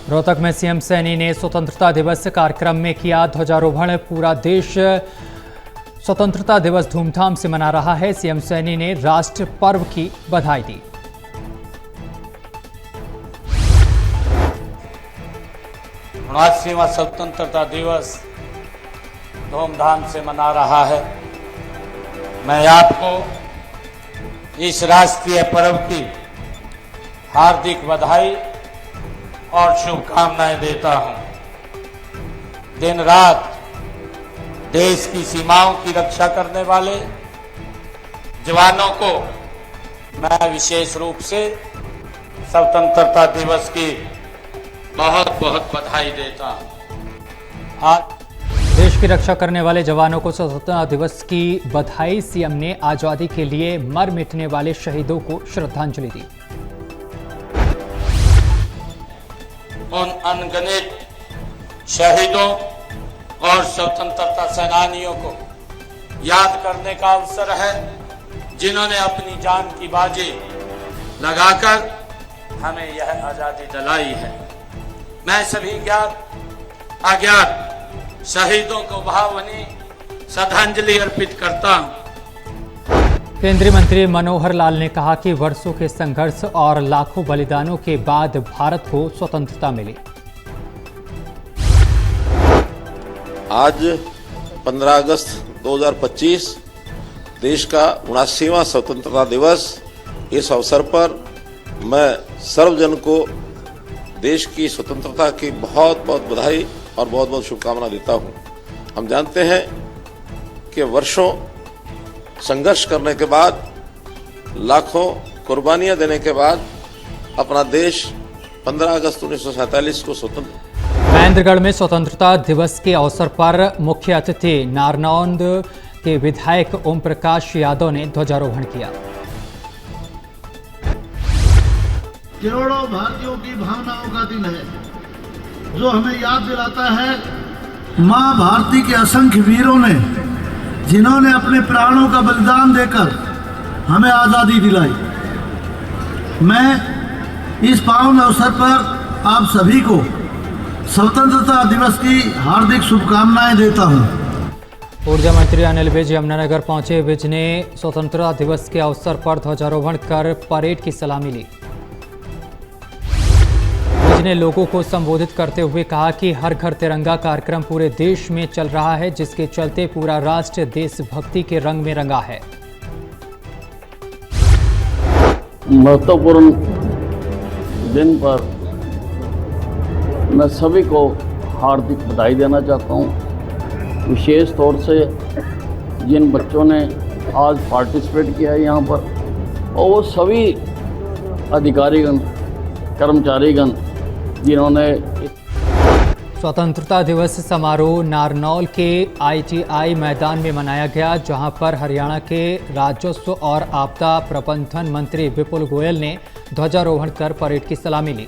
रोहतक में सीएम सैनी ने स्वतंत्रता दिवस कार्यक्रम में किया ध्वजारोहण। पूरा देश स्वतंत्रता दिवस धूमधाम से मना रहा है। सीएम सैनी ने राष्ट्र पर्व की बधाई दी। उनवासीवां स्वतंत्रता दिवस धूमधाम से मना रहा है। मैं आपको इस राष्ट्रीय पर्व की हार्दिक बधाई और शुभकामनाएं देता हूं। दिन रात देश की सीमाओं की रक्षा करने वाले जवानों को मैं विशेष रूप से स्वतंत्रता दिवस की बहुत बहुत बधाई देता हूं। आज देश की रक्षा करने वाले जवानों को स्वतंत्रता दिवस की बधाई। सीएम ने आजादी के लिए मर मिटने वाले शहीदों को श्रद्धांजलि दी। उन अनगिनत शहीदों और स्वतंत्रता सेनानियों को याद करने का अवसर है, जिन्होंने अपनी जान की बाजी लगाकर हमें यह आजादी दिलाई है। मैं सभी ज्ञात अज्ञात शहीदों को भावभीनी श्रद्धांजलि अर्पित करता हूं। केंद्रीय मंत्री मनोहर लाल ने कहा कि वर्षों के संघर्ष और लाखों बलिदानों के बाद भारत को स्वतंत्रता मिली। आज 15 अगस्त 2025 देश का 79वां स्वतंत्रता दिवस। इस अवसर पर मैं सर्वजन को देश की स्वतंत्रता की बहुत बहुत बधाई और बहुत बहुत शुभकामना देता हूं। हम जानते हैं कि वर्षों संघर्ष करने के बाद, लाखों कुर्बानियां देने के बाद अपना देश 15 अगस्त 1947 को स्वतंत्र। महेंद्रगढ़ में स्वतंत्रता दिवस के अवसर पर मुख्य अतिथि नारनौंद के विधायक ओम प्रकाश यादव ने ध्वजारोहण किया। करोड़ों भारतीयों की भावनाओं का दिन है, जो हमें याद दिलाता है मां भारती के असंख्य वीरों ने, जिन्होंने अपने प्राणों का बलिदान देकर हमें आज़ादी दिलाई। मैं इस पावन अवसर पर आप सभी को स्वतंत्रता दिवस की हार्दिक शुभकामनाएं देता हूं। ऊर्जा मंत्री अनिल विज यमुनानगर पहुंचे। विज ने स्वतंत्रता दिवस के अवसर पर ध्वजारोहण कर परेड की सलामी ली। विज ने लोगों को संबोधित करते हुए कहा कि हर घर तिरंगा कार्यक्रम पूरे देश में चल रहा है, जिसके चलते पूरा राष्ट्र देशभक्ति के रंग में रंगा है। महत्वपूर्ण दिन पर मैं सभी को हार्दिक बधाई देना चाहता हूं। विशेष तौर से जिन बच्चों ने आज पार्टिसिपेट किया है यहाँ पर, और वो सभी अधिकारीगण, कर्मचारीगण जिन्होंने स्वतंत्रता दिवस समारोह नारनौल के ITI मैदान में मनाया गया, जहां पर हरियाणा के राजस्व और आपदा प्रबंधन मंत्री विपुल गोयल ने ध्वजारोहण कर परेड की सलामी ली।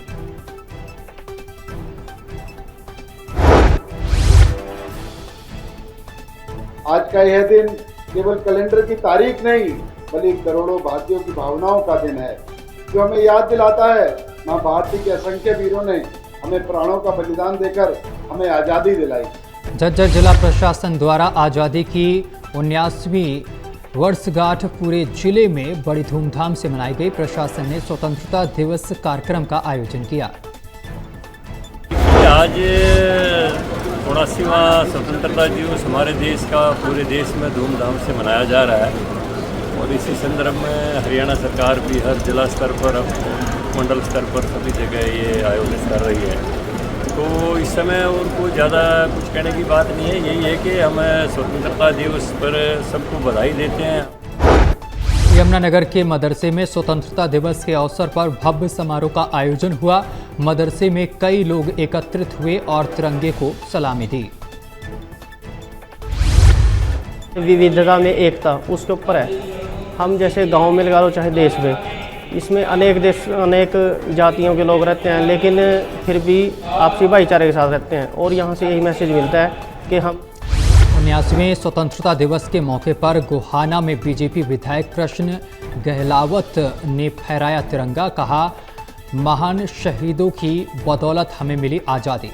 आज का यह दिन केवल कैलेंडर की तारीख नहीं, बल्कि करोड़ों भारतीयों की भावनाओं का दिन है, जो हमें याद दिलाता है मां भारती के असंख्य वीरों ने हमें प्राणों का बलिदान देकर हमें आज़ादी दिलाई। झज्जर जिला प्रशासन द्वारा आज़ादी की 79वीं वर्षगांठ पूरे जिले में बड़ी धूमधाम से मनाई गई। प्रशासन ने स्वतंत्रता दिवस कार्यक्रम का आयोजन किया। आज 79वां स्वतंत्रता दिवस हमारे देश का पूरे देश में धूमधाम से मनाया जा रहा है, और इसी संदर्भ में हरियाणा सरकार भी हर जिला स्तर पर, मंडल स्तर पर सभी जगह ये आयोजित कर रही है। तो इस समय और कोई ज़्यादा कुछ कहने की बात नहीं है, यही है कि हम स्वतंत्रता दिवस पर सबको बधाई देते हैं। यमुनानगर के मदरसे में स्वतंत्रता दिवस के अवसर पर भव्य समारोह का आयोजन हुआ। मदरसे में कई लोग एकत्रित हुए और तिरंगे को सलामी दी। विविधता में एकता, उसके ऊपर है। हम जैसे गांव में लगा लो चाहे देश में, इसमें अनेक जातियों के लोग रहते हैं, लेकिन फिर भी आपसी भाईचारे के साथ रहते हैं। और यहाँ से यही मैसेज मिलता है कि हम 79वें स्वतंत्रता दिवस के मौके पर गोहाना में बीजेपी विधायक कृष्ण गहलावत ने फहराया तिरंगा। कहा महान शहीदों की बदौलत हमें मिली आज़ादी।